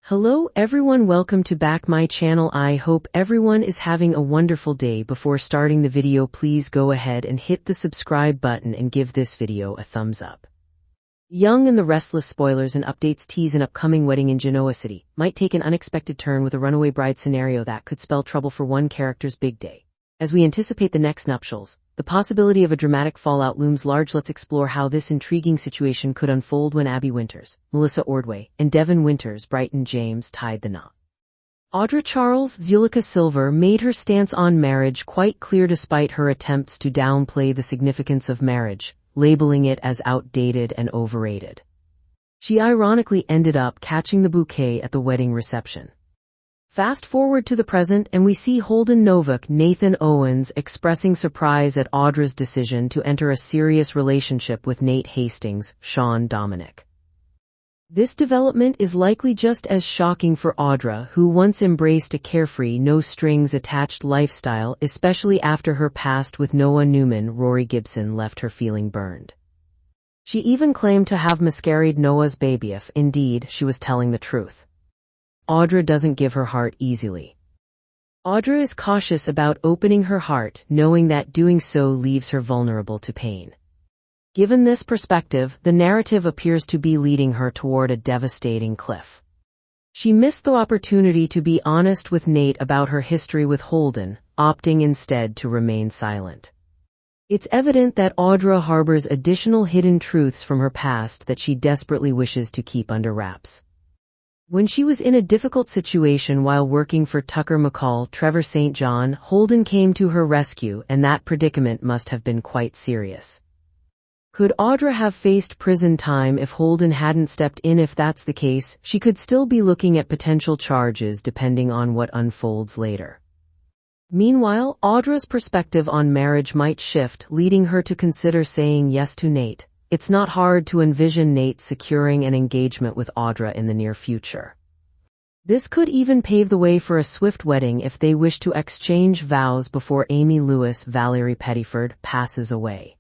Hello everyone, welcome to back my channel. I hope everyone is having a wonderful day. Before starting the video, please go ahead and hit the subscribe button and give this video a thumbs up. Young and the Restless spoilers and updates tease an upcoming wedding in Genoa City might take an unexpected turn with a runaway bride scenario that could spell trouble for one character's big day. As we anticipate the next nuptials, the possibility of a dramatic fallout looms large. Let's explore how this intriguing situation could unfold when Abby Winters, Melissa Ordway, and Devin Winters, Brighton James tied the knot. Audra Charles Zulica Silver made her stance on marriage quite clear despite her attempts to downplay the significance of marriage, labeling it as outdated and overrated. She ironically ended up catching the bouquet at the wedding reception. Fast forward to the present and we see Holden Novak Nathan Owens expressing surprise at Audra's decision to enter a serious relationship with Nate Hastings, Sean Dominic. This development is likely just as shocking for Audra, who once embraced a carefree, no-strings-attached lifestyle, especially after her past with Noah Newman. Rory Gibson left her feeling burned. She even claimed to have miscarried Noah's baby if, indeed, she was telling the truth. Audra doesn't give her heart easily. Audra is cautious about opening her heart, knowing that doing so leaves her vulnerable to pain. Given this perspective, the narrative appears to be leading her toward a devastating cliff. She missed the opportunity to be honest with Nate about her history with Holden, opting instead to remain silent. It's evident that Audra harbors additional hidden truths from her past that she desperately wishes to keep under wraps. When she was in a difficult situation while working for Tucker McCall, Trevor St. John, Holden came to her rescue, and that predicament must have been quite serious. Could Audra have faced prison time if Holden hadn't stepped in? If that's the case, she could still be looking at potential charges depending on what unfolds later. Meanwhile, Audra's perspective on marriage might shift, leading her to consider saying yes to Nate. It's not hard to envision Nate securing an engagement with Audra in the near future. This could even pave the way for a swift wedding if they wish to exchange vows before Amy Lewis Valerie Pettiford passes away.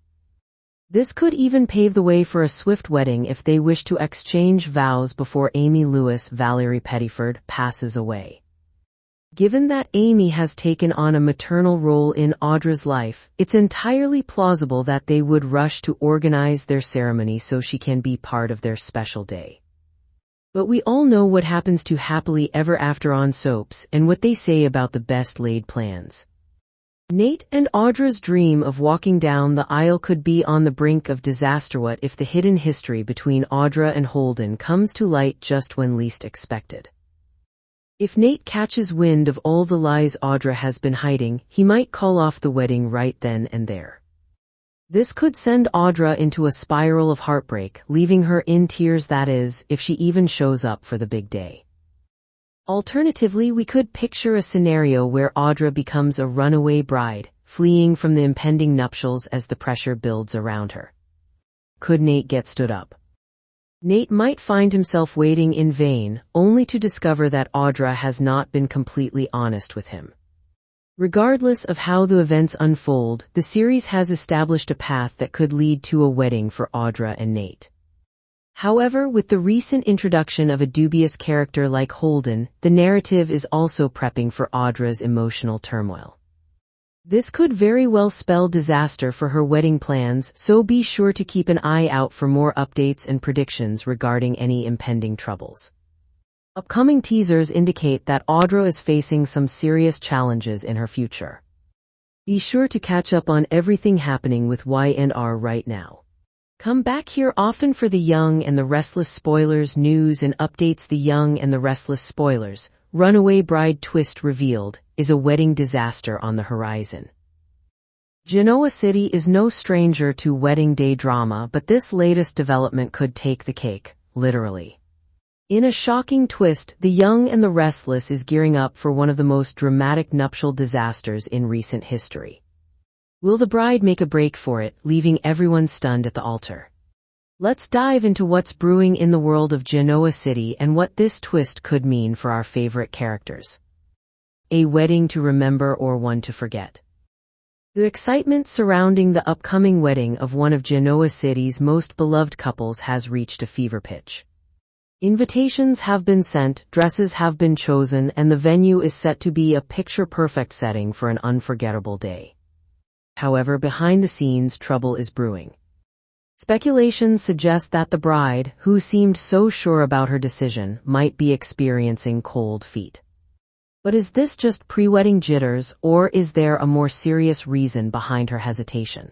Given that Amy has taken on a maternal role in Audra's life, it's entirely plausible that they would rush to organize their ceremony so she can be part of their special day. But we all know what happens to happily ever after on soaps and what they say about the best laid plans. Nate and Audra's dream of walking down the aisle could be on the brink of disaster. What if the hidden history between Audra and Holden comes to light just when least expected? If Nate catches wind of all the lies Audra has been hiding, he might call off the wedding right then and there. This could send Audra into a spiral of heartbreak, leaving her in tears, that is, if she even shows up for the big day. Alternatively, we could picture a scenario where Audra becomes a runaway bride, fleeing from the impending nuptials as the pressure builds around her. Could Nate get stood up? Nate might find himself waiting in vain, only to discover that Audra has not been completely honest with him. Regardless of how the events unfold, the series has established a path that could lead to a wedding for Audra and Nate. However, with the recent introduction of a dubious character like Holden, the narrative is also prepping for Audra's emotional turmoil. This could very well spell disaster for her wedding plans, so be sure to keep an eye out for more updates and predictions regarding any impending troubles. Upcoming teasers indicate that Audra is facing some serious challenges in her future. Be sure to catch up on everything happening with Y&R right now. Come back here often for the Young and the Restless spoilers news and updates. The Young and the Restless spoilers. Runaway bride twist revealed. Is a wedding disaster on the horizon? Genoa City is no stranger to wedding day drama, but this latest development could take the cake, literally. In a shocking twist, the Young and the Restless is gearing up for one of the most dramatic nuptial disasters in recent history. Will the bride make a break for it, leaving everyone stunned at the altar? Let's dive into what's brewing in the world of Genoa City and what this twist could mean for our favorite characters. A wedding to remember or one to forget? The excitement surrounding the upcoming wedding of one of Genoa City's most beloved couples has reached a fever pitch. Invitations have been sent, dresses have been chosen, and the venue is set to be a picture-perfect setting for an unforgettable day. However, behind the scenes, trouble is brewing. Speculations suggest that the bride, who seemed so sure about her decision, might be experiencing cold feet. But is this just pre-wedding jitters, or is there a more serious reason behind her hesitation?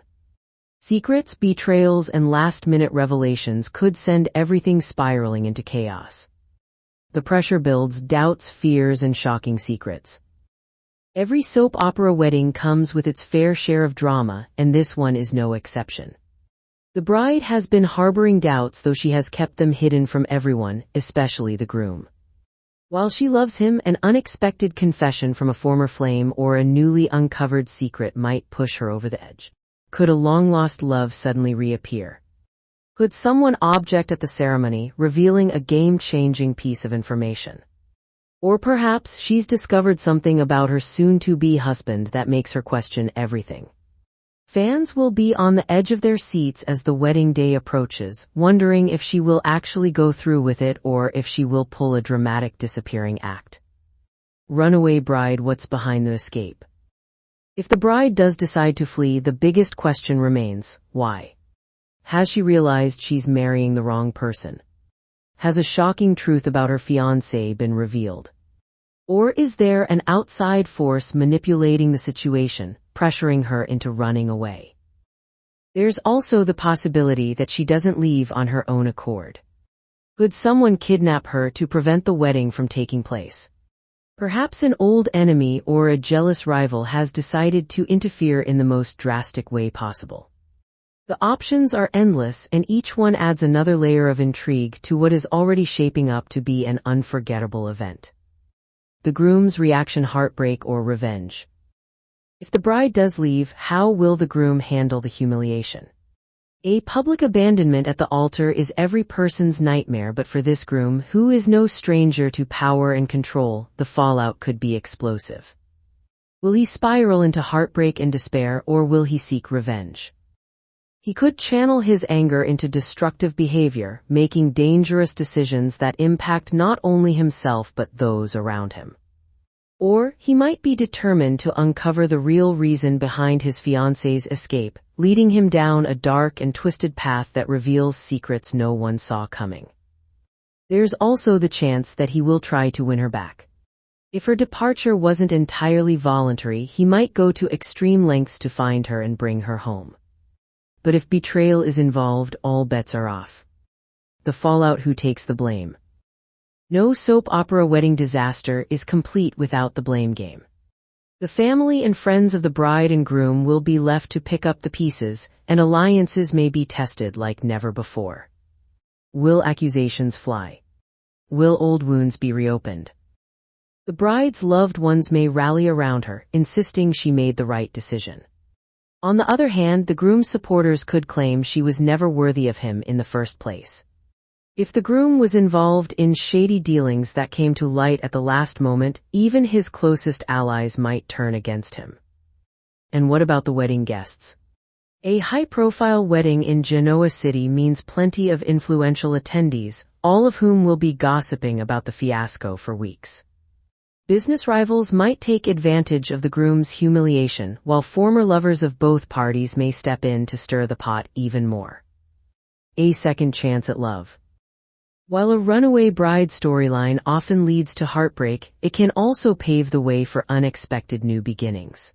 Secrets, betrayals, and last-minute revelations could send everything spiraling into chaos. The pressure builds, doubts, fears, and shocking secrets. Every soap opera wedding comes with its fair share of drama, and this one is no exception. The bride has been harboring doubts, though she has kept them hidden from everyone, especially the groom. While she loves him, an unexpected confession from a former flame or a newly uncovered secret might push her over the edge. Could a long-lost love suddenly reappear? Could someone object at the ceremony, revealing a game-changing piece of information? Or perhaps she's discovered something about her soon-to-be husband that makes her question everything. Fans will be on the edge of their seats as the wedding day approaches, wondering if she will actually go through with it or if she will pull a dramatic disappearing act. Runaway bride, what's behind the escape? If the bride does decide to flee, the biggest question remains, why? Has she realized she's marrying the wrong person? Has a shocking truth about her fiancé been revealed? Or is there an outside force manipulating the situation, pressuring her into running away? There's also the possibility that she doesn't leave on her own accord. Could someone kidnap her to prevent the wedding from taking place? Perhaps an old enemy or a jealous rival has decided to interfere in the most drastic way possible. The options are endless, and each one adds another layer of intrigue to what is already shaping up to be an unforgettable event. The groom's reaction: heartbreak or revenge? If the bride does leave, how will the groom handle the humiliation? A public abandonment at the altar is every person's nightmare, but for this groom, who is no stranger to power and control, the fallout could be explosive. Will he spiral into heartbreak and despair, or will he seek revenge? He could channel his anger into destructive behavior, making dangerous decisions that impact not only himself but those around him. Or he might be determined to uncover the real reason behind his fiancé's escape, leading him down a dark and twisted path that reveals secrets no one saw coming. There's also the chance that he will try to win her back. If her departure wasn't entirely voluntary, he might go to extreme lengths to find her and bring her home. But if betrayal is involved, all bets are off. The fallout: who takes the blame? No soap opera wedding disaster is complete without the blame game. The family and friends of the bride and groom will be left to pick up the pieces, and alliances may be tested like never before. Will accusations fly? Will old wounds be reopened? The bride's loved ones may rally around her, insisting she made the right decision. On the other hand, the groom's supporters could claim she was never worthy of him in the first place. If the groom was involved in shady dealings that came to light at the last moment, even his closest allies might turn against him. And what about the wedding guests? A high-profile wedding in Genoa City means plenty of influential attendees, all of whom will be gossiping about the fiasco for weeks. Business rivals might take advantage of the groom's humiliation, while former lovers of both parties may step in to stir the pot even more. A second chance at love. While a runaway bride storyline often leads to heartbreak, it can also pave the way for unexpected new beginnings.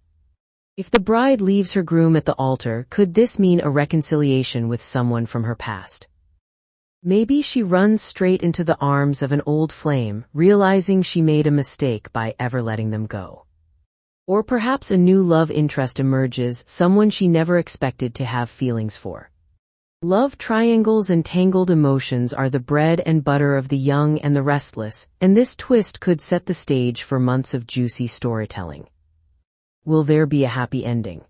If the bride leaves her groom at the altar, could this mean a reconciliation with someone from her past? Maybe she runs straight into the arms of an old flame, realizing she made a mistake by ever letting them go. Or perhaps a new love interest emerges, someone she never expected to have feelings for. Love triangles and tangled emotions are the bread and butter of the young and the restless, and this twist could set the stage for months of juicy storytelling. Will there be a happy ending?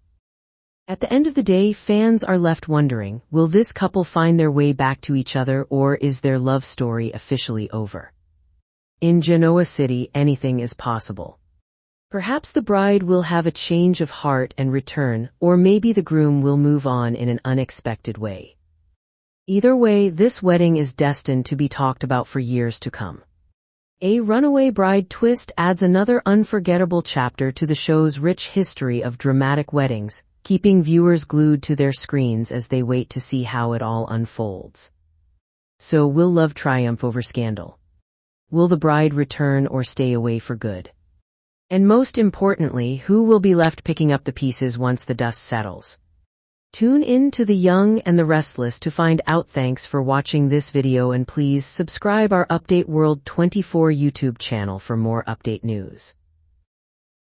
At the end of the day, fans are left wondering, will this couple find their way back to each other, or is their love story officially over? In Genoa City, anything is possible. Perhaps the bride will have a change of heart and return, or maybe the groom will move on in an unexpected way. Either way, this wedding is destined to be talked about for years to come. A runaway bride twist adds another unforgettable chapter to the show's rich history of dramatic weddings, keeping viewers glued to their screens as they wait to see how it all unfolds. So, will love triumph over scandal? Will the bride return or stay away for good? And most importantly, who will be left picking up the pieces once the dust settles? Tune in to The Young and the Restless to find out. Thanks for watching this video, and please subscribe our Update World 24 YouTube channel for more update news.